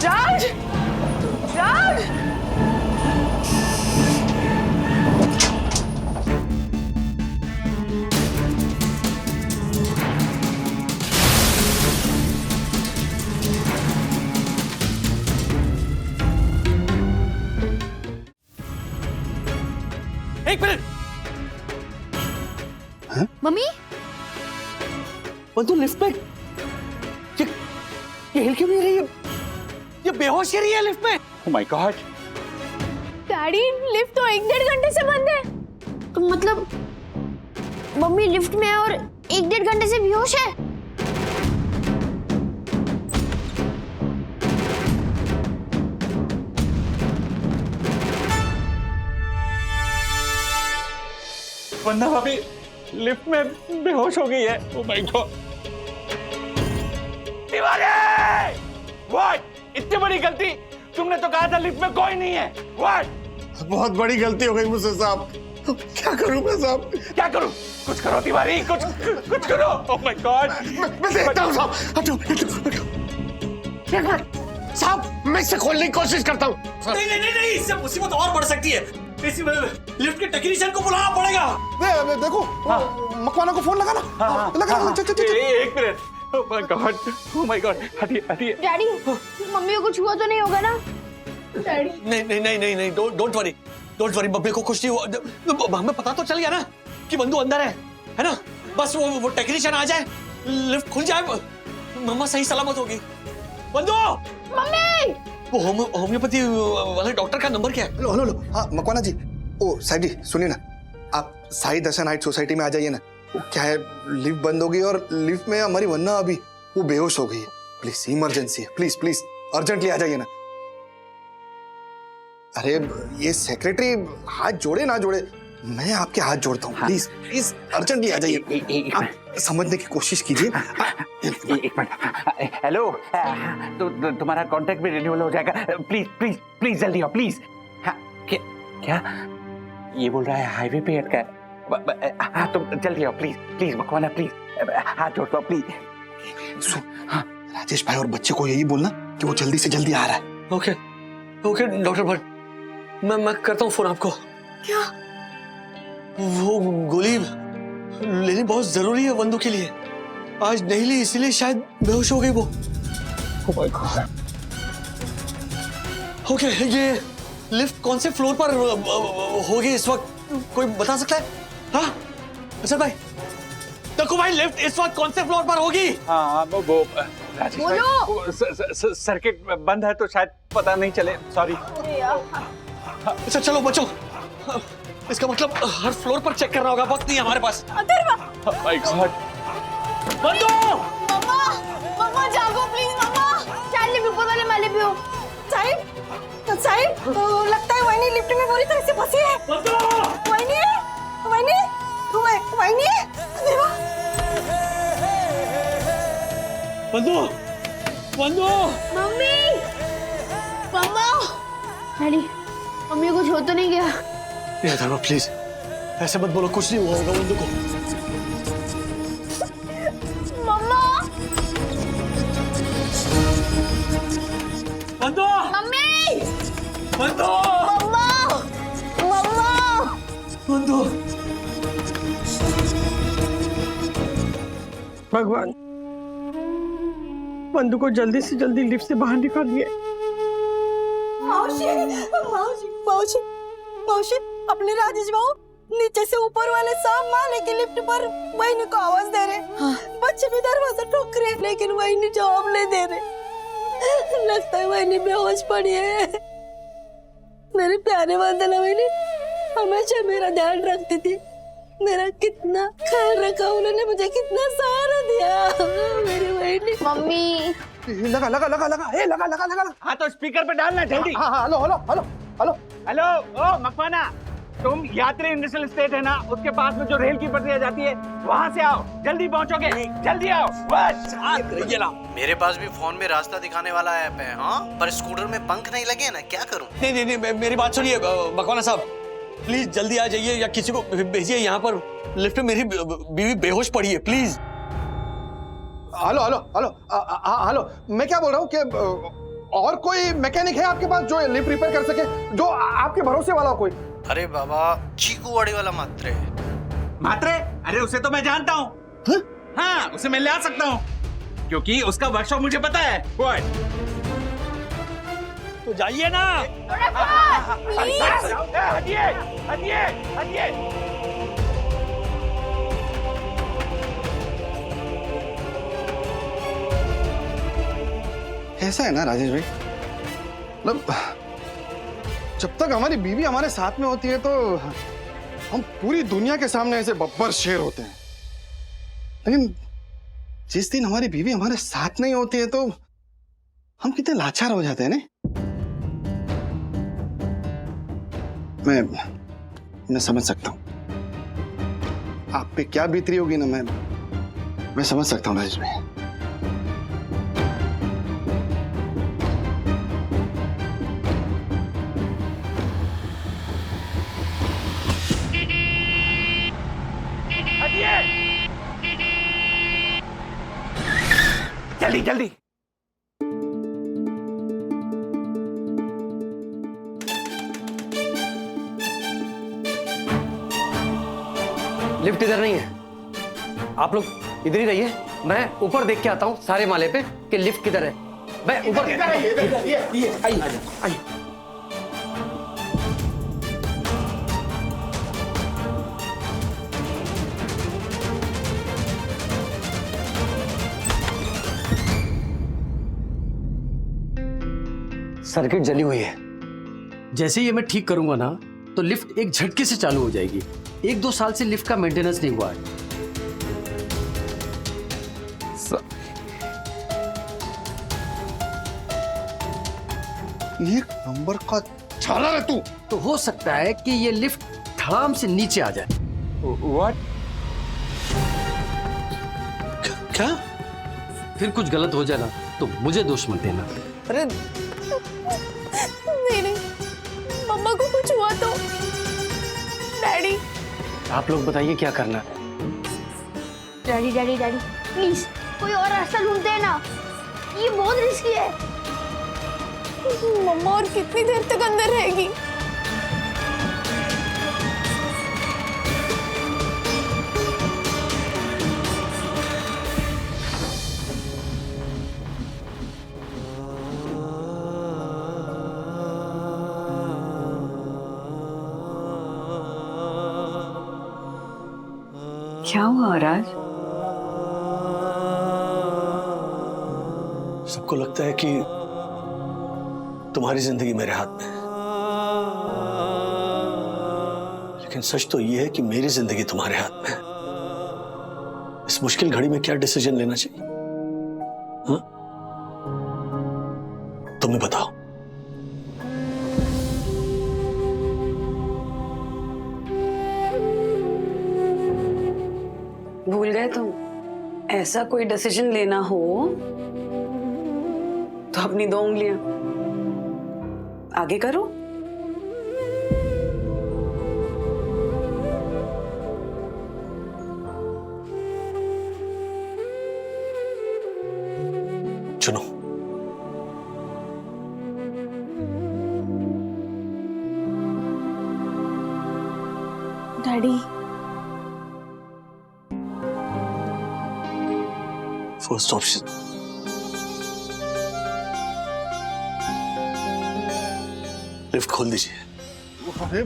राज, राज, एक minute. Mummy बंधु lift में ये हिल क्यों नहीं रही है? ये बेहोश ही रही है लिफ्ट में। ओह माय गॉड। डैडी, लिफ्ट तो 1-1.5 घंटे से बंद है। तो मतलब मम्मी लिफ्ट में है और 1-1.5 घंटे से बेहोश है। वंदना भाभी लिफ्ट में बेहोश हो गई है। ओह माय गॉड। तिवारी! व्हाट? इतनी बड़ी गलती? तुमने तो कहा था लिफ्ट में कोई नहीं है। व्हाट? बहुत बड़ी गलती हो गई मुझसे साहब। क्या करूं मैं साहब? क्या करूं? कुछ करो तिवारी, कुछ करो। ओह माय गॉड। मैं देखता हूं साहब। हटो साहब, मैं इसे खोलने की कोशिश करता हूं। नहीं, इससे मुसीबत और बढ़ सकती है। इस लिफ्ट के टेक्नीशियन को बुलाना पड़ेगा। देखो मकवाना को फोन लगाना। लगा चल। एक minute. Oh my God, oh my God. हटिए। डैडी, मम्मी को कुछ हुआ तो नहीं होगा ना? डैडी नहीं, डोंट वरी मम्मी को कुछ नहीं हुआ। हमें पता तो चल गया ना कि बंधु अंदर है ना? बस वो टेक्नीशियन आ जाए, लिफ्ट खुल जाए, मम्मा सही सलामत होगी। बंधु! मम्मी! वो होम्योपैथी वाले डॉक्टर का नंबर क्या है? हेलो। हाँ मकवाना जी। ओ साइड जी सुनिए ना, आप साई दर्शन हाइट सोसाइटी में आ जाइए ना। क्या है, लिफ्ट बंद हो गई और लिफ्ट में हमारी वन्ना अभी वो बेहोश हो गई है। प्लीज इमरजेंसी है, प्लीज अर्जेंटली आ जाइए ना। अरे ये सेक्रेटरी हाथ जोड़े ना जोड़े, मैं आपके हाथ जोड़ता हूँ। प्लीज अर्जेंटली आ जाइए। आप समझने की कोशिश कीजिए। एक मिनट। हेलो, तो तुम्हारा कॉन्ट्रैक्ट भी रिन्यूअल हो जाएगा। प्लीज जल्दी आओ प्लीज। क्या ये बोल रहा है हाईवे पे अटका है? हाँ तुम जल्दी आओ प्लीज मकवाना, प्लीज हाथ जोड़ता हूँ प्लीज। हाँ राजेश भाई और बच्चे को यही बोलना कि वो जल्दी से जल्दी आ रहा है। ओके डॉक्टर भट्ट, मैं करता हूँ फोन आपको। क्या? वो गोली लेनी बहुत जरूरी है बंधु के लिए। आज नहीं ली इसीलिए शायद बेहोश हो गई वो। Oh my God. ओके, ये लिफ्ट कौन से फ्लोर पर होगी इस वक्त? कोई बता सकता है? हाँ असल भाई, देखो भाई लिफ्ट इस वक्त कौन से फ्लोर पर होगी? हाँ वो राजेश भाई, सर्किट बंद है तो शायद पता नहीं चले। सॉरी। अच्छा चलो बच्चों, इसका मतलब हर फ्लोर पर चेक करना होगा, वक्त नहीं है हमारे पास। My God. बंधु! मम्मा जागो प्लीज मम्मा। चार्ली भी पता नहीं, मैं भी हूँ। साहिब, लगता है वहीनी लिफ्ट में बुरी तरह से फंसी है। वहीनी। बंधु! मम्मी! मम्मा! डैडी, मम्मी कुछ हो तो नहीं गया? ये धर्मा प्लीज ऐसे मत बोलो, कुछ नहीं हुआ होगा बंधु को। मम्मा! बंधु! मम्मी! बंधु! मम्मा! बंधु! भगवान, बंधु को जल्दी से जल्दी लिफ्ट से बाहर निकालिए। मौसी, अपने राजेश भाऊ नीचे से ऊपर वाले सांप माले के लिफ्ट पर वहीनी को आवाज दे रहे। बच्चे भी दरवाजा ठोक रहे लेकिन वहीनी जवाब नहीं दे रहे। लगता है वहीनी बेहोश पड़ी है। मेरे प्यारे वंदना वहीनी हमेशा मेरा ध्यान रखती थी, मेरा कितना ख्याल रखा उन्होंने, मुझे कितना सहारा दिया। मेरी वहीनी। मम्मी! लगा। हाँ तो स्पीकर पे डालना जल्दी। हाँ हेलो ओ मकवाना, तुम यात्री इंडस्ट्रियल स्टेट है ना, उसके पास में जो रेल की पटरियां जाती है वहां से आओ, जल्दी पहुंचोगे। जल्दी आओ बस। मेरे पास भी फोन में रास्ता दिखाने वाला ऐप है। हाँ पर स्कूटर में पंख नहीं लगे ना, क्या करूं? नहीं, मेरी बात सुनिए मकवाना साहब, प्लीज जल्दी आ जाइए या किसी को भेजिए यहाँ पर। लिफ्ट में मेरी बीवी बेहोश पड़ी है, प्लीज। हेलो मैं क्या बोल रहा हूँ कि और कोई मैकेनिक है आपके पास जो लिफ्ट रिपेयर कर सके, जो आपके भरोसे वाला हो कोई? अरे बाबा, चीकू वाड़ी वाला मात्रे। मात्रे? अरे उसे तो मैं जानता हूँ। हाँ, उसे मैं ले आ सकता हूँ क्योंकि उसका वर्कशॉप मुझे पता है। तो जाइए ना। हटिए, हटिए, हटिए। ऐसा है ना राजेश भाई, मतलब जब तक हमारी बीवी हमारे साथ में होती है तो हम पूरी दुनिया के सामने ऐसे बब्बर शेर होते हैं, लेकिन जिस दिन हमारी बीवी हमारे साथ नहीं होती है तो हम कितने लाचार हो जाते हैं ना। मैं समझ सकता हूँ आप पे क्या बीत रही होगी ना, मैं समझ सकता हूँ राजेश भाई। जल्दी जल्दी। लिफ्ट इधर नहीं है, आप लोग इधर ही रहिए, मैं ऊपर देख के आता हूँ सारे माले पे कि लिफ्ट किधर है। मैं ऊपर आइए। सर्किट जली हुई है, जैसे ही मैं ठीक करूंगा ना तो लिफ्ट एक झटके से चालू हो जाएगी। 1-2 साल से लिफ्ट का मेंटेनेंस नहीं हुआ है। एक नंबर का छाला है तू। तो हो सकता है कि ये लिफ्ट धड़ाम से नीचे आ जाए। व्हाट? क्या? फिर कुछ गलत हो जाए ना तो मुझे दोष मत देना। नहीं नहीं, मम्मा को कुछ हुआ तो। डैडी, आप लोग बताइए क्या करना है। डैडी डैडी डैडी प्लीज कोई और रास्ता ढूंढते हैं ना, ये बहुत रिस्की है। मम्मा और कितनी देर तक अंदर रहेगी? क्या हुआ राज? सबको लगता है कि तुम्हारी जिंदगी मेरे हाथ में है, लेकिन सच तो यह है कि मेरी जिंदगी तुम्हारे हाथ में है। इस मुश्किल घड़ी में क्या डिसीजन लेना चाहिए? हाँ? तुम्हें बताओ। भूल गए तुम? ऐसा कोई डिसीजन लेना हो तो अपनी 2 उंगलियां आगे करो। चुनो। डैडी, फर्स्ट ऑप्शन, लिफ्ट खोल दीजिए। अरे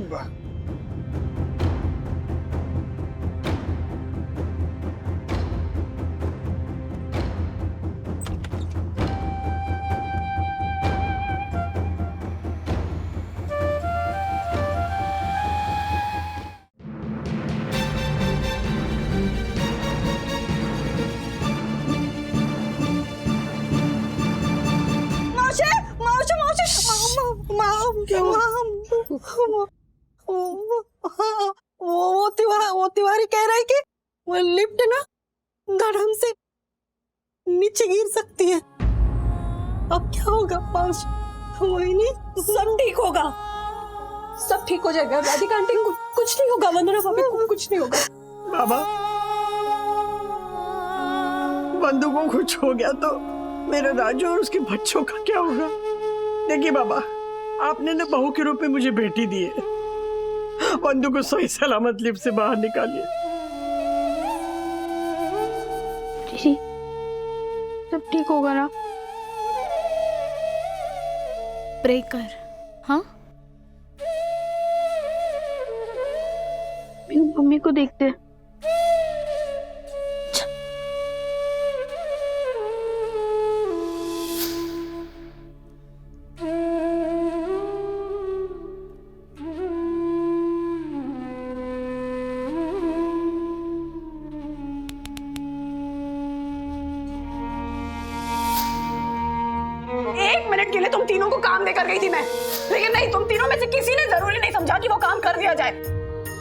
वो तिवारी कह रहा है कि वो लिफ्ट ना धड़म से नीचे गिर सकती है। अब क्या होगा पांच? वही नहीं, सब ठीक होगा, सब ठीक हो जाएगा। राधिका आंटी कुछ नहीं होगा, वंदना भाभी को कुछ नहीं होगा। बाबा, बंधु को कुछ हो गया तो मेरा राजू और उसके बच्चों का क्या होगा? देखिए बाबा, आपने ना बहू के रूप में मुझे बेटी दी है। वंदू को सही सलामत लिफ्ट से बाहर निकालिए। दीदी, सब ठीक होगा ना? प्रे कर, हाँ? मम्मी को देखते हैं। एक मिनट के लिए तुम तीनों को काम देकर गई थी मैं, लेकिन नहीं, तुम तीनों में से किसी ने जरूरी नहीं समझा कि वो काम कर दिया जाए।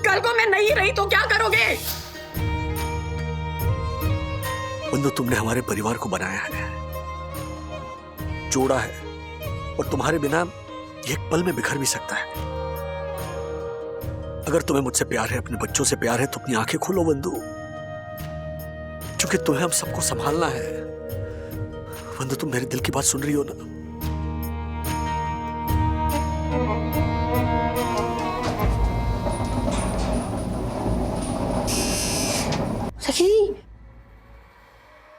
कल को मैं नहीं रही तो क्या करोगे? वंदू, तुमने हमारे परिवार को बनाया है, जोड़ा है, और तुम्हारे बिना ये एक पल में बिखर भी सकता है। अगर तुम्हें मुझसे प्यार है, अपने बच्चों से प्यार है, तो अपनी आंखें खोलो वंदू, क्योंकि तुम्हें हम सबको संभालना है। वंदू, तुम मेरे दिल की बात सुन रही हो ना? सखी,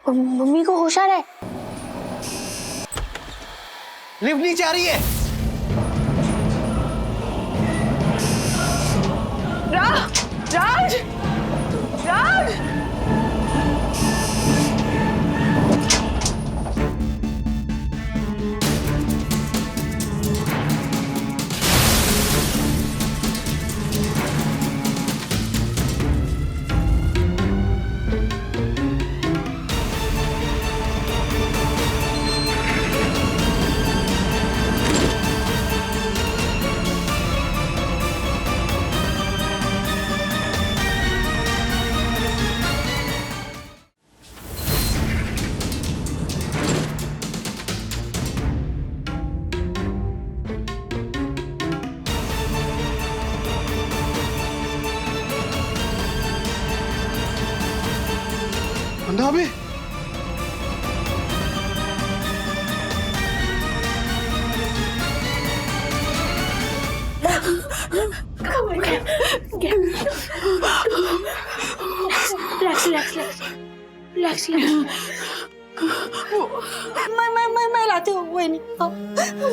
मम्मी को होश आ रहा है। लिफ्ट नीचे आ रही है। राज! राज! वंदा अभी रिलैक्स। मैं लाती हूँ, वही नहीं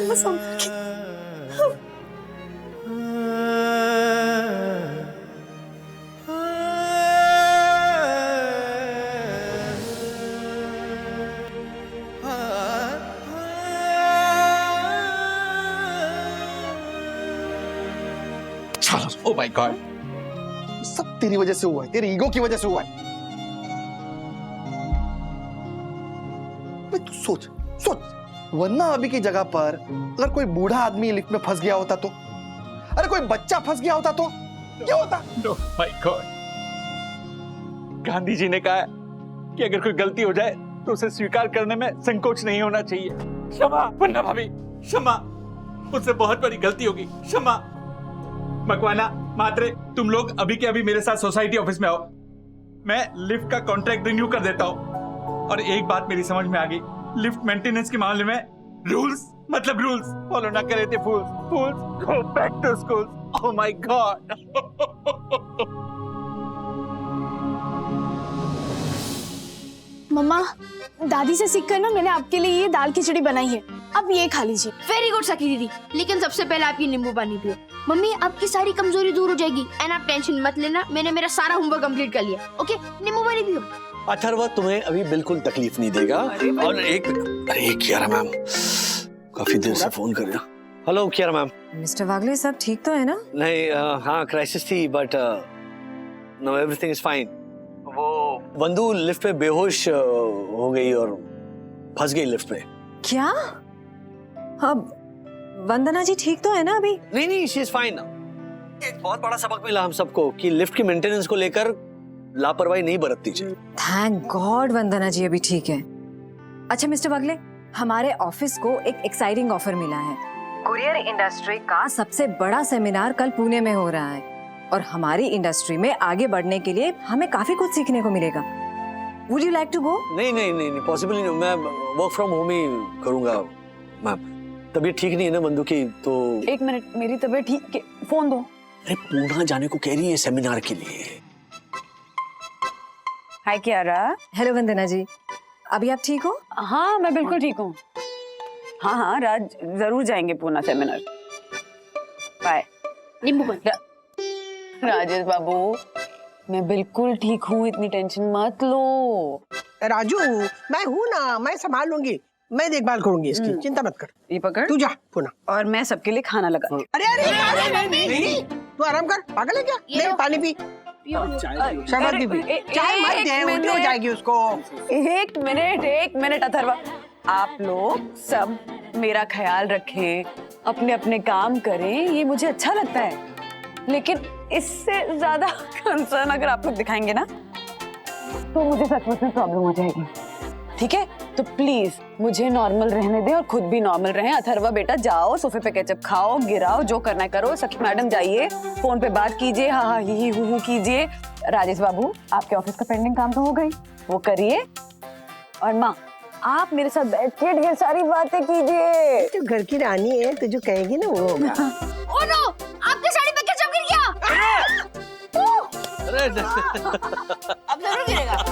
बस ओ माय गॉड, सब तेरी वजह से हुआ है, तेरी ईगो की वजह से हुआ है। तू सोच वरना अभी की जगह पर अगर कोई बूढ़ा आदमी लिफ्ट में फंस गया होता तो, अरे कोई बच्चा फंस गया होता तो क्या होता? No my God, Gandhi ji ने कहा है कि अगर कोई गलती हो जाए तो उसे स्वीकार करने में संकोच नहीं होना चाहिए। क्षमा वंदना भाभी, क्षमा, मुझसे बहुत बड़ी गलती होगी, क्षमा। मकवाना, मात्रे, तुम लोग अभी के अभी मेरे साथ सोसाइटी ऑफिस में आओ। मैं लिफ्ट का कॉन्ट्रैक्ट रिन्यू कर देता हूँ। और एक बात मेरी समझ में आ गई, लिफ्ट मेंटेनेंस के मामले में रूल्स मतलब रूल्स फॉलो ना करे थे fools go back to school. Oh my God. Mamma, दादी से सीखकर ना मैंने आपके लिए ये दाल खिचड़ी बनाई है, अब ये खा लीजिए। वेरी गुड सखी दीदी, लेकिन सबसे पहले आपकी नींबू पानी पियो। मम्मी, आपकी सारी कमजोरी दूर हो जाएगी एंड आप टेंशन मत लेना, मैंने मेरा सारा होमवर्क कंप्लीट कर लिया। ओके, नींबू पानी पियो। अथर्व तुम्हें अभी बिल्कुल तकलीफ नहीं देगा। और एक अरे कियारा मैम काफी देर से फोन कर रहा। Hello Kiara ma'am. मिस्टर वागले, सब ठीक तो है ना? नहीं, हाँ क्राइसिस थी but know everything is fine. वो वंदू लिफ्ट पे बेहोश हो गई और फंस गई लिफ्ट में। क्या? अब वंदना जी ठीक तो है ना अभी? नहीं, शी इज फाइन। एक बहुत बड़ा सबक मिला हम सबको कि लिफ्ट की मेंटेनेंस को लेकर लापरवाही नहीं बरतनी चाहिए। थैंक गॉड वंदना जी अभी ठीक है। अच्छा मिस्टर वागले, हमारे ऑफिस को एक एक्साइटिंग ऑफर मिला है। कुरियर इंडस्ट्री का सबसे बड़ा सेमिनार कल पुणे में हो रहा है और हमारी इंडस्ट्री में आगे बढ़ने के लिए हमें काफी कुछ सीखने को मिलेगा। Would you like to go? नहीं नहीं नहीं नहीं पॉसिबल नहीं, मैं वर्क फ्रॉम होम ही करूंगा मैम। तबीयत ठीक नहीं है ना बंदू की, तो 1 मिनट, मेरी तबीयत ठीक है, फोन दो। अरे पूना जाने को कह रही है सेमिनार के लिए। हाय कियारा। हेलो वंदना जी, अभी आप ठीक हो? हाँ मैं बिल्कुल ठीक हूँ। हाँ हाँ राज, जरूर जाएंगे पूना सेमिनार। बाय। नींबू पानी। राजेश बाबू मैं बिल्कुल ठीक हूँ, इतनी टेंशन मत लो। राजू मैं हूँ ना, मैं संभाल लूंगी, मैं देखभाल करूंगी इसकी, चिंता मत कर। ये पकड़, तू जा पुना। और मैं सबके लिए खाना लगा। अरे अरे नहीं, तू आराम कर, पागल है क्या? ले पानी पी, शरबत भी पी। चाय मत दे, उल्टी हो जाएगी उसको। 1 मिनट अथर्वा, आप लोग सब मेरा ख्याल रखें, अपने अपने काम करें, ये मुझे अच्छा लगता है। लेकिन इससे ज्यादा कंसर्न अगर आप लोग दिखाएंगे ना तो मुझे सचमुच में प्रॉब्लम हो जाएगी। ठीक है, तो प्लीज मुझे नॉर्मल रहने दें और खुद भी नॉर्मल रहें। अथर्वा बेटा जाओ, सोफे पे केचप खाओ, गिराओ, जो करना है करो। सखी मैडम जाइए, फोन पे बात कीजिए, हाँ हाँ ही हु कीजिए। राजेश बाबू आपके ऑफिस का पेंडिंग काम तो हो गई, वो करिए। और माँ आप मेरे साथ बैठ के ढेर सारी बातें कीजिए। तू घर की रानी है, तू जो कहेगी ना वो होगा। ओ नो, आपकी साड़ी पे केचप गिर गया। अब जरूर गिरेगा।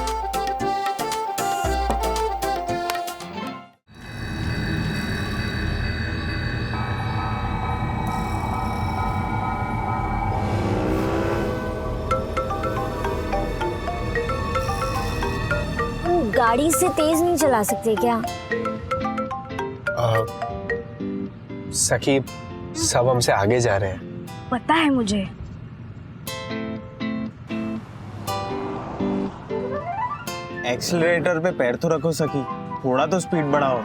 गाड़ी से तेज नहीं चला सकते क्या? सखी सब हमसे आगे जा रहे हैं। पता है मुझे। एक्सीलरेटर पे पैर तो रखो सखी, थोड़ा तो स्पीड बढ़ाओ।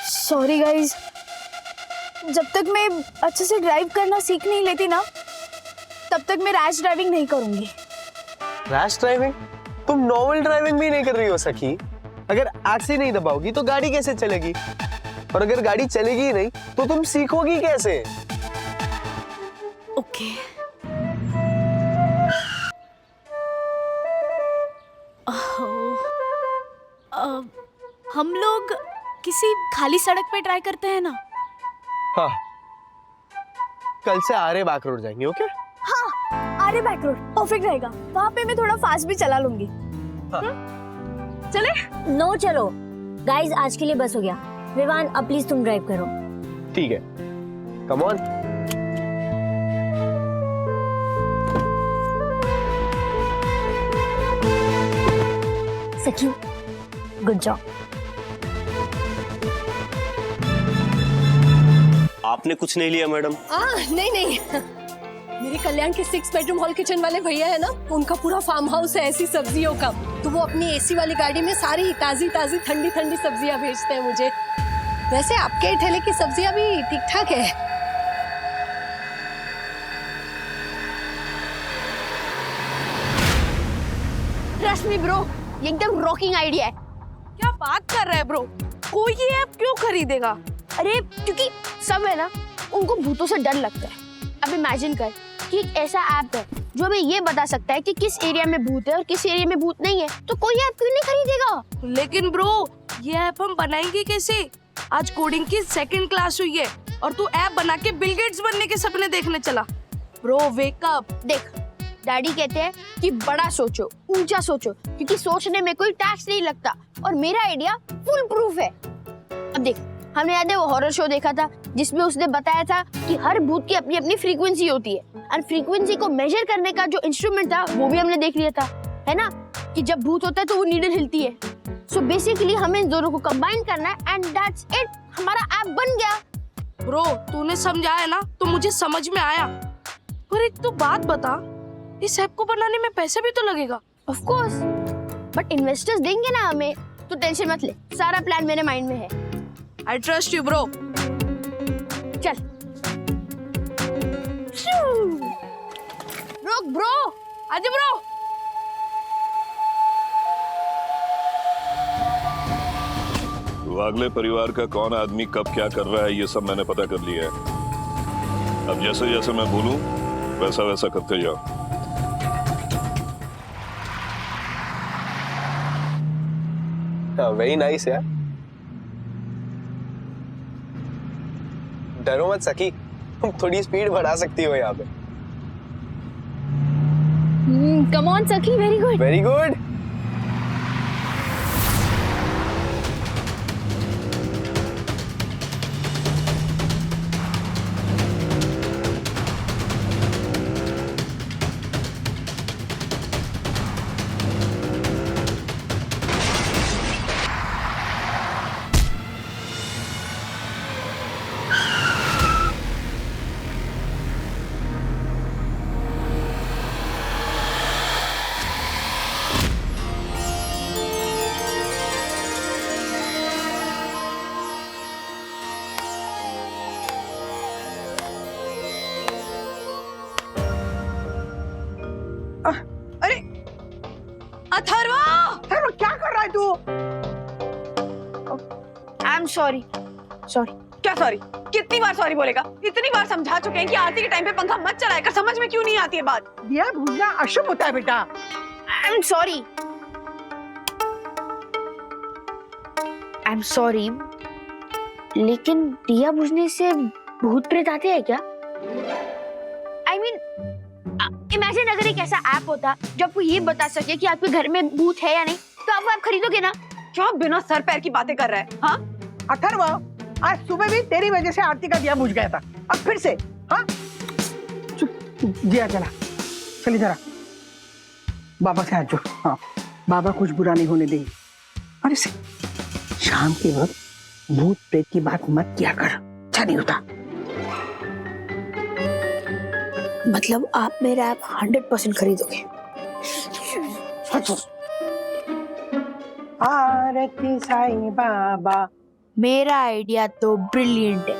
सॉरी गाइस, जब तक मैं अच्छे से ड्राइव करना सीख नहीं लेती ना, तब तक मैं रैश ड्राइविंग नहीं करूंगी। Rash driving? तुम नॉर्मल ड्राइविंग भी नहीं कर रही हो सखी। अगर एक्सी नहीं दबाओगी तो गाड़ी कैसे चलेगी? और अगर गाड़ी चलेगी ही नहीं तो तुम सीखोगी कैसे? ओके। हम लोग किसी खाली सड़क पे ट्राई करते हैं ना? हाँ, कल से आरे बैक रोड जाएंगे। ओके? हाँ, आरे बैक रोड परफेक्ट रहेगा। वहाँ पे मैं थोड़ा फास्ट भी चला लूंगी। हाँ। चले? नो चलो गाइस, आज के लिए बस हो गया। विवान अब प्लीज तुम ड्राइव करो। ठीक है, कम ऑन। सखी गुड जॉब। आपने कुछ नहीं लिया मैडम? नहीं नहीं, मेरे कल्याण के 6 बेडरूम हॉल किचन वाले भैया है ना, उनका पूरा फार्म हाउस है ऐसी सब्जियों का। तो वो अपनी एसी वाली गाड़ी में सारी ताजी ताजी ठंडी ठंडी सब्जियां भेजते हैं मुझे। वैसे आपके ठेले की सब्जियां भी ठीक ठाक है। ट्रस्ट मी ब्रो, ये एकदम रॉकिंग आइडिया है। क्या बात कर रहा है ब्रो? कोई ये ऐप क्यों खरीदेगा? अरे क्योंकि सब है ना, उनको भूतों से डर लगता है। अब इमेजिन कर कि एक ऐसा ऐप है जो हमें ये बता सकता है कि किस एरिया में भूत है और किस एरिया में भूत नहीं है, तो कोई ऐप क्यों नहीं खरीदेगा? लेकिन ब्रो, ये ऐप हम बनाएंगे कैसे? आज कोडिंग की 2nd क्लास हुई है और तू ऐप बना के बिल गेट्स बनने के सपने देखने चला। Bro wake up. देख, डैडी कहते हैं कि बड़ा सोचो, ऊंचा सोचो, क्योंकि सोचने में कोई टैक्स नहीं लगता और मेरा आइडिया फुल प्रूफ है। अब देख, हमने याद है वो हॉरर शो देखा था जिसमें उसने बताया था कि हर भूत की अपनी अपनी फ्रीक्वेंसी होती है और फ्रीक्वेंसी को मेजर करने का जो इंस्ट्रूमेंट था वो भी हमने देख लिया था, है ना, कि जब भूत होता है तो वो नीडल हिलती है। सो बेसिकली हमें इन दोनों को कंबाइन करना है एंड दैट्स इट, हमारा ऐप बन गया। ब्रो तूने समझाया ना तो मुझे समझ में आया, पर एक तो बात बता, इस ऐप को बनाने में पैसा भी तो लगेगा। ऑफ कोर्स, बट इन्वेस्टर्स देंगे ना हमें, तो टेंशन मत ले, सारा प्लान मेरे माइंड में है। I trust you bro. चल रुक ब्रो, आजा ब्रो। वागले परिवार का कौन आदमी कब क्या कर रहा है ये सब मैंने पता कर लिया है। अब जैसे जैसे मैं बोलूं वैसा वैसा करते जाओ। वेरी नाइस यार। डरो मत सखी, तुम थोड़ी स्पीड बढ़ा सकती हो यहाँ पे। कम ऑन सखी, वेरी गुड वेरी गुड। अरे अथर्वा, अथर्वा क्या कर रहा है तू? I am sorry. सॉरी क्या सॉरी? कितनी बार सॉरी बोलेगा? इतनी बार समझा चुके हैं कि आरती के टाइम पे पंखा मत चलाया कर। समझ में क्यों नहीं आती है बात? दिया बुझना अशुभ होता है बेटा। I am sorry. I am sorry, लेकिन दिया बुझने से भूत प्रेत आते हैं क्या? आई मीन इमेजिन अगर एक ऐसा ऐप होता जो आपको ये बता सके कि आपके घर में भूत है या नहीं, तो आप खरीदोगे ना? क्यों बिना सर पैर की बातें कर रहा है? हाँ अथर्वा, आज सुबह भी तेरी वजह से आरती का दिया बुझ गया था, अब फिर से? हाँ दिया चला, चलिए जरा बाबा से हाथ जोड़। हाँ बाबा कुछ बुरा नहीं होने देंगे। अरे शाम के वक्त भूत प्रेत की बात मत किया कर, अच्छा नहीं होता। मतलब आप मेरा ऐप 100% खरीदोगे? आरती साईं बाबा। मेरा आइडिया तो ब्रिलियंट है।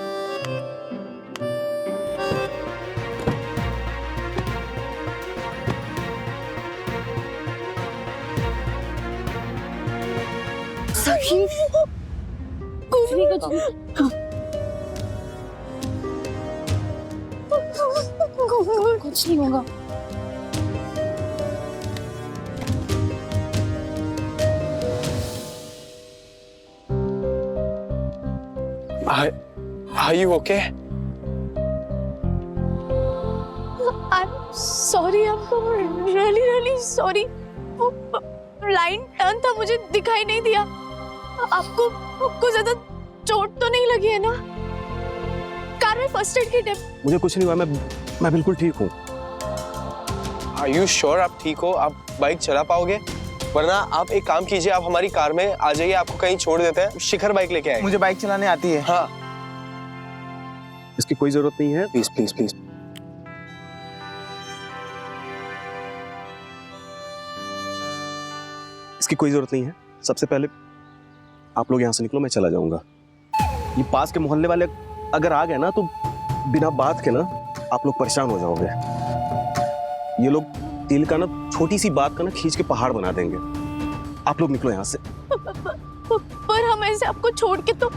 सखी कुछ नहीं कुछ नहीं होगा। Are you okay? I'm sorry, I'm really sorry। वो लाइन टर्न था, मुझे दिखाई नहीं दिया। आपको ज्यादा चोट तो नहीं लगी है ना? कार में फर्स्ट एड किट है। मुझे कुछ नहीं हुआ, मैं बिल्कुल ठीक हूँ। Are you sure आप ठीक हो? आप बाइक चला पाओगे? वरना आप एक काम कीजिए, आप हमारी कार में आ जाइए, आपको कहीं छोड़ देते हैं। शिखर बाइक लेके आए। मुझे बाइक चलाने आती है। हाँ, इसकी कोई जरूरत नहीं है। Please please please. इसकी कोई जरूरत नहीं है। सबसे पहले आप लोग यहाँ से निकलो, मैं चला जाऊंगा। ये पास के मोहल्ले वाले अगर आ गए ना तो बिना बात के ना आप लोग परेशान हो जाओगे। ये लोग दिल का ना छोटी सी बात का ना खींच के पहाड़ बना देंगे। आप लोग निकलो यहाँ से। पर हम ऐसे आपको छोड़ के तो।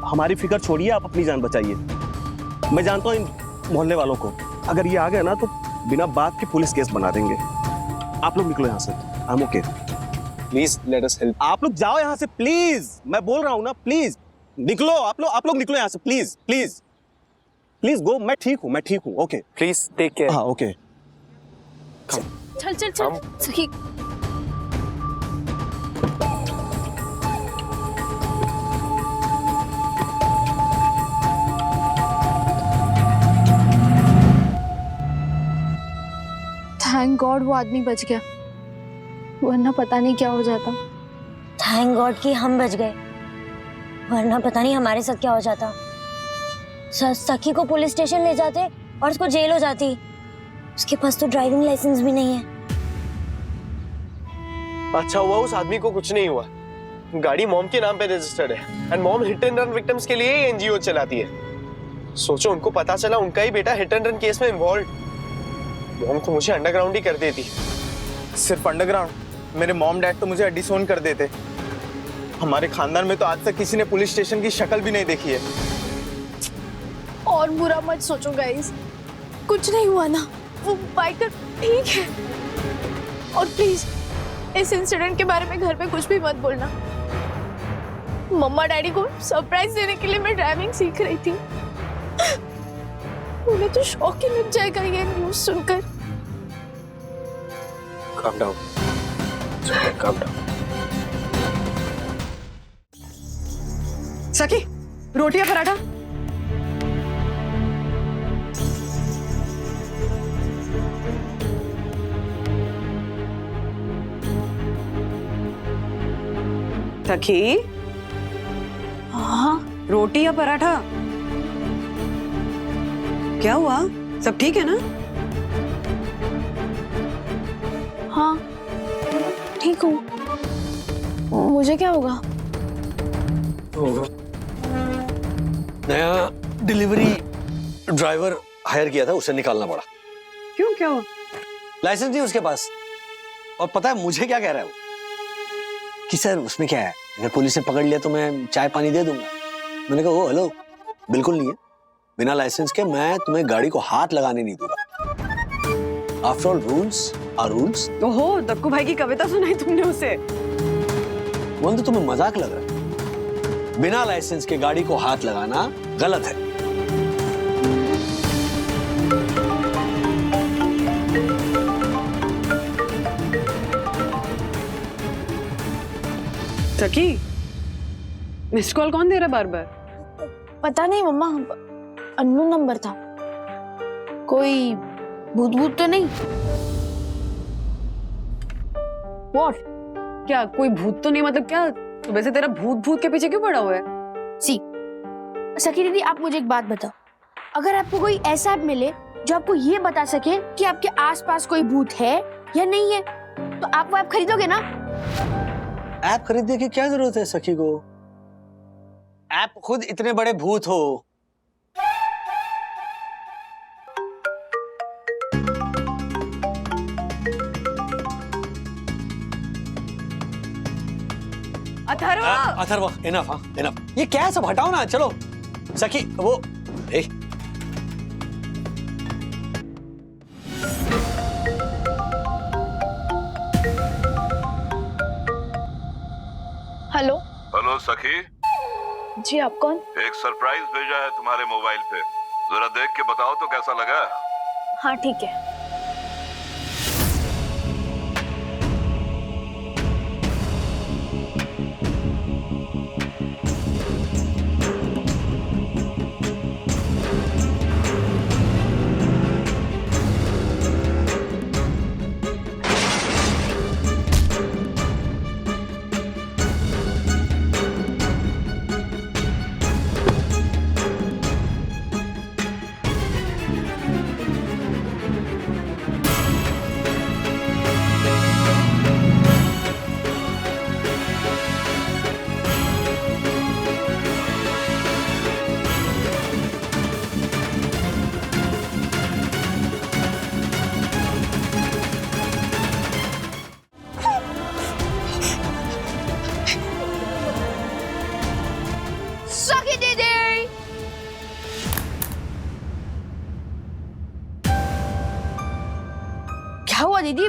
हमारी फिक्र छोड़िए, आप अपनी जान बचाइए। मैं जानता हूँ इन मोहल्ले वालों को, अगर ये आ गए ना तो बिना बात के पुलिस केस बना देंगे। आप लोग निकलो यहाँ से। I am okay. Please let us help. आप लोग जाओ यहाँ से प्लीज, मैं बोल रहा हूँ ना, प्लीज निकलो। आप लोग निकलो यहाँ से प्लीज प्लीज प्लीज गो। मैं ठीक हूँ। Okay please take care. हाँ ओके। चल सखी। थैंक गॉड वो आदमी बच गया, वरना पता नहीं क्या हो जाता। थैंक गॉड कि हम बच गए, वरना पता नहीं हमारे साथ क्या हो जाता। सखी को पुलिस स्टेशन ले जाते और उसको जेल हो जाती। उसके पास तो ड्राइविंग लाइसेंस भी नहीं है। अच्छा हुआ उस आदमी को कुछ नहीं हुआ। गाड़ी मॉम के नाम पे रजिस्टर्ड है and mom hit and run victims के लिए एनजीओ चलाती है। सोचो उनको पता चला उनका ही बेटा हिट एंड रन केस में इन्वॉल्व। मॉम को मुझे अंडरग्राउंड ही कर देती। सिर्फ अंडरग्राउंड? मेरे मॉम डैड तो मुझे डिसोन कर देते। हमारे खानदान में तो आज तक किसी ने पुलिस स्टेशन की शक्ल भी नहीं देखी है। और बुरा मत सोचो गाइस, कुछ नहीं हुआ ना, वो बाइकर ठीक है। और प्लीज इस इंसिडेंट के बारे में घर में कुछ भी मत बोलना। मम्मा डैडी को सरप्राइज देने के लिए मैं ड्राइविंग सीख रही थी। उन्हें तो शॉक ही लग जाएगा ये न्यूज़ सुनकर। Calm down. Calm down. सखी, रोटी या पराठा? सखी, हाँ, रोटी या पराठा? क्या हुआ? सब ठीक है ना? हाँ ठीक हूँ, मुझे क्या होगा? नया डिलीवरी ड्राइवर हायर किया था, उसे निकालना पड़ा। क्यों, क्या हुआ? लाइसेंस नहीं उसके पास। और पता है मुझे क्या कह रहा है वो? कि सर उसमें क्या है, अगर पुलिस ने पकड़ लिया तो मैं चाय पानी दे दूंगा। मैंने कहा ओ हेलो, बिल्कुल नहीं है, बिना लाइसेंस के मैं तुम्हें गाड़ी को हाथ लगाने नहीं दूंगा। After all rules are rules. ओहो, दक्कू भाई की कविता सुनाई तुमने उसे? वो तो तुम्हें मजाक लग रहा है? बिना लाइसेंस के गाड़ी को हाथ लगाना गलत है। सखी, मिस्ड कॉल कौन दे रहा बार बार? पता नहीं मम्मा, अननोन नंबर था। कोई भूत तो नहीं? What? क्या कोई भूत तो नहीं, मतलब क्या? तो वैसे तेरा भूत के पीछे क्यों पड़ा हुआ है? सी सखी दीदी, आप मुझे एक बात बताओ, अगर आपको कोई ऐसा ऐप मिले जो आपको ये बता सके कि आपके आसपास कोई भूत है या नहीं है, तो आप वो ऐप खरीदोगे ना? ऐप खरीदने की क्या जरूरत है सखी को? ऐप खुद इतने बड़े भूत हो। अथर्व, इनफ, हाँ इनफ। ये क्या है, सब हटाओ ना, चलो। सखी वो हेलो हेलो सखी, जी आप कौन? एक सरप्राइज भेजा है तुम्हारे मोबाइल पे, जरा देख के बताओ तो कैसा लगा? हाँ ठीक है। सखी दीदी, क्या हुआ दीदी,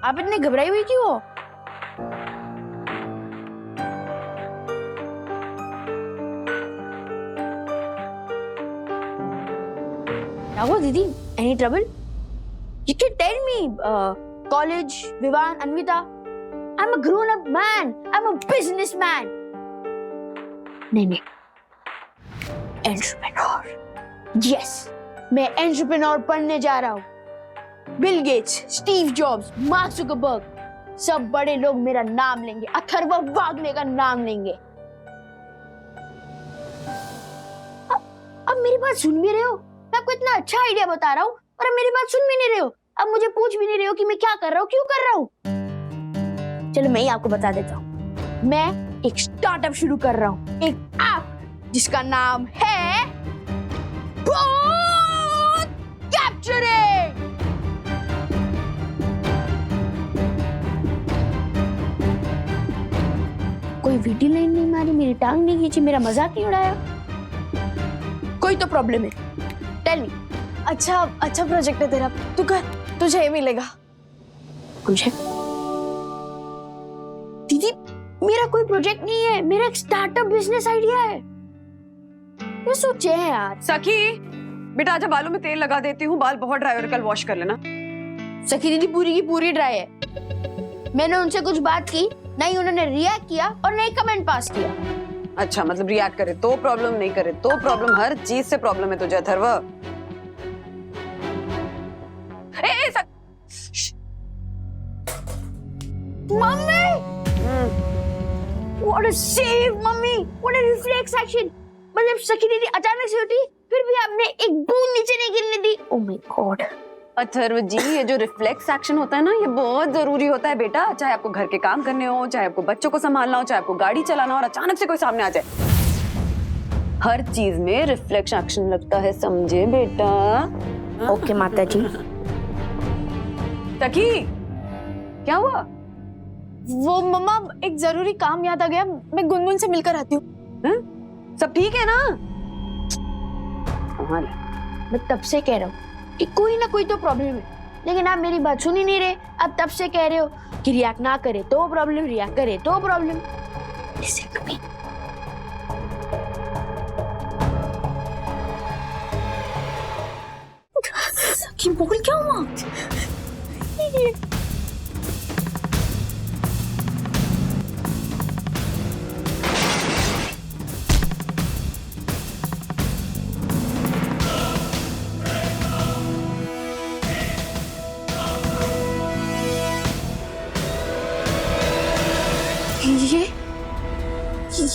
आप इतनी घबराई हुई क्यों हो? क्या हुआ दीदी, any trouble? You can tell me, college, Vivan, Anvita. I'm a grown-up man. I'm a businessman. नहीं, एंटरप्रेन्योर। यस, मैं एंटरप्रेन्योर बनने जा रहा हूँ। Bill Gates, Steve jobs, mark Zuckerberg, सब बड़े लोग मेरा नाम लेंगे, अथर्व वागले का नाम लेंगे। अब मेरी बात सुन भी रहे हो? मैं आपको इतना अच्छा आइडिया बता रहा हूँ और अब मेरी बात सुन भी नहीं रहे हो। अब मुझे पूछ भी नहीं रहे हो कि मैं क्या कर रहा हूँ, क्यों कर रहा हूँ। चलो मैं ही आपको बता देता हूँ। मैं एक स्टार्टअप शुरू कर रहा हूँ, एक ऐप जिसका नाम है भूत कैप्चरिंग। कोई वीडियो लाइन नहीं मारी, मेरी टांग नहीं खींची, मेरा मजाक नहीं उड़ाया। कोई तो प्रॉब्लम है। Tell me. अच्छा प्रोजेक्ट है तेरा, तू कर, तुझे ये मिलेगा। मुझे दीदी मेरा कोई प्रोजेक्ट नहीं है, मेरा एक स्टार्टअप बिजनेस आइडिया है। ये सोचे हैं यार। सखी बेटा आजा, बालों में तेल लगा देती हूँ, बाल बहुत ड्राई हो रहे, कल वॉश कर लेना। सखी दीदी पूरी की पूरी ड्राई है। मैंने उनसे कुछ बात की, नहीं उन्होंने रिएक्ट किया और नहीं कमेंट पास किया। अच्छा मतलब रिएक्ट करे तो प्रॉब्लम, नहीं करे तो प्रॉब्लम, हर चीज से प्रॉब्लम है तुझे Atharva. Mummy what a save, mummy what a reflex action. मतलब सखी दीदी अचानक से उठी, फिर भी आपने एक बूंद नीचे नहीं गिरने दी। Oh my God. Atharva ji ये जो रिफ्लेक्स एक्शन होता है ना, ये बहुत जरूरी होता है बेटा। चाहे आपको घर के काम करने हो, चाहे आपको बच्चों को संभालना हो, चाहे आपको गाड़ी चलाना हो और अचानक से कोई सामने आ जाए, हर चीज में रिफ्लेक्स एक्शन लगता है, समझे बेटा? ओके माता जी। सखी क्या हुआ? वो मम्मा एक जरूरी काम याद आ गया, मैं गुनगुन से मिलकर आती हूँ। सब ठीक है ना? मैं तब से कह रहा हूँ कि कोई ना कोई तो प्रॉब्लम है, लेकिन आप मेरी बात सुन ही नहीं रहे। आप तब से कह रहे हो कि रिएक्ट ना करे तो प्रॉब्लम, रिएक्ट करे तो प्रॉब्लम। Listen to me. सखी बोल क्या हुआ?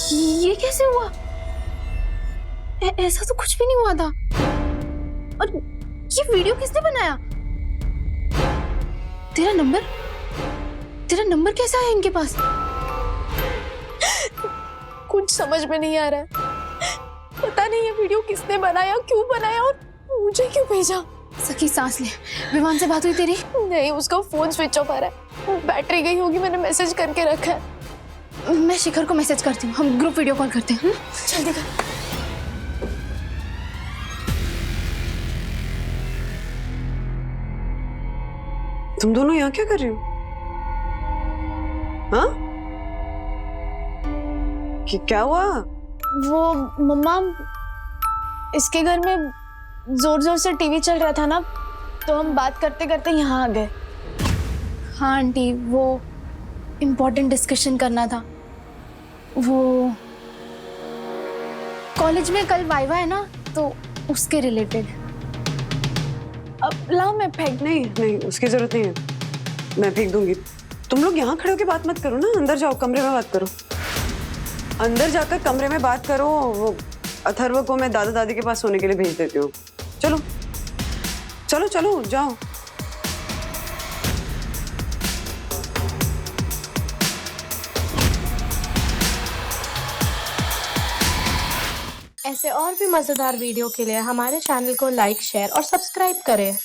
ये कैसे हुआ? ऐसा तो कुछ भी नहीं हुआ था। और ये वीडियो किसने बनाया? तेरा नंबर कैसा है इनके पास? कुछ समझ में नहीं आ रहा है। पता नहीं ये वीडियो किसने बनाया, क्यों बनाया और मुझे क्यों भेजा। सखी सांस ले। विमान से बात हुई तेरी? नहीं, उसका फोन स्विच ऑफ आ रहा है, बैटरी गई होगी, मैंने मैसेज करके रखा है। मैं शिखर को मैसेज करती हूँ, हम ग्रुप वीडियो कॉल करते हैं। जल्दी कर। तुम दोनों यहाँ क्या कर रही हो? हाँ? क्या हुआ? वो मम्मा इसके घर में जोर जोर से टीवी चल रहा था ना, तो हम बात करते करते यहाँ आ गए। हाँ आंटी, वो इम्पोर्टेंट डिस्कशन करना था। वो कॉलेज में कल वाइवा है ना, तो उसके रिलेटेड। अब लाओ मैं फेंक। नहीं उसकी जरूरत नहीं है, मैं फेंक दूंगी। तुम लोग यहाँ खड़े होकर बात मत करो ना, अंदर जाओ, कमरे में बात करो। अंदर जाकर कमरे में बात करो। वो अथर्व को मैं दादा दादी के पास सोने के लिए भेज देती हूँ। चलो चलो चलो जाओ। ऐसे और भी मजेदार वीडियो के लिए हमारे चैनल को लाइक, शेयर और सब्सक्राइब करें।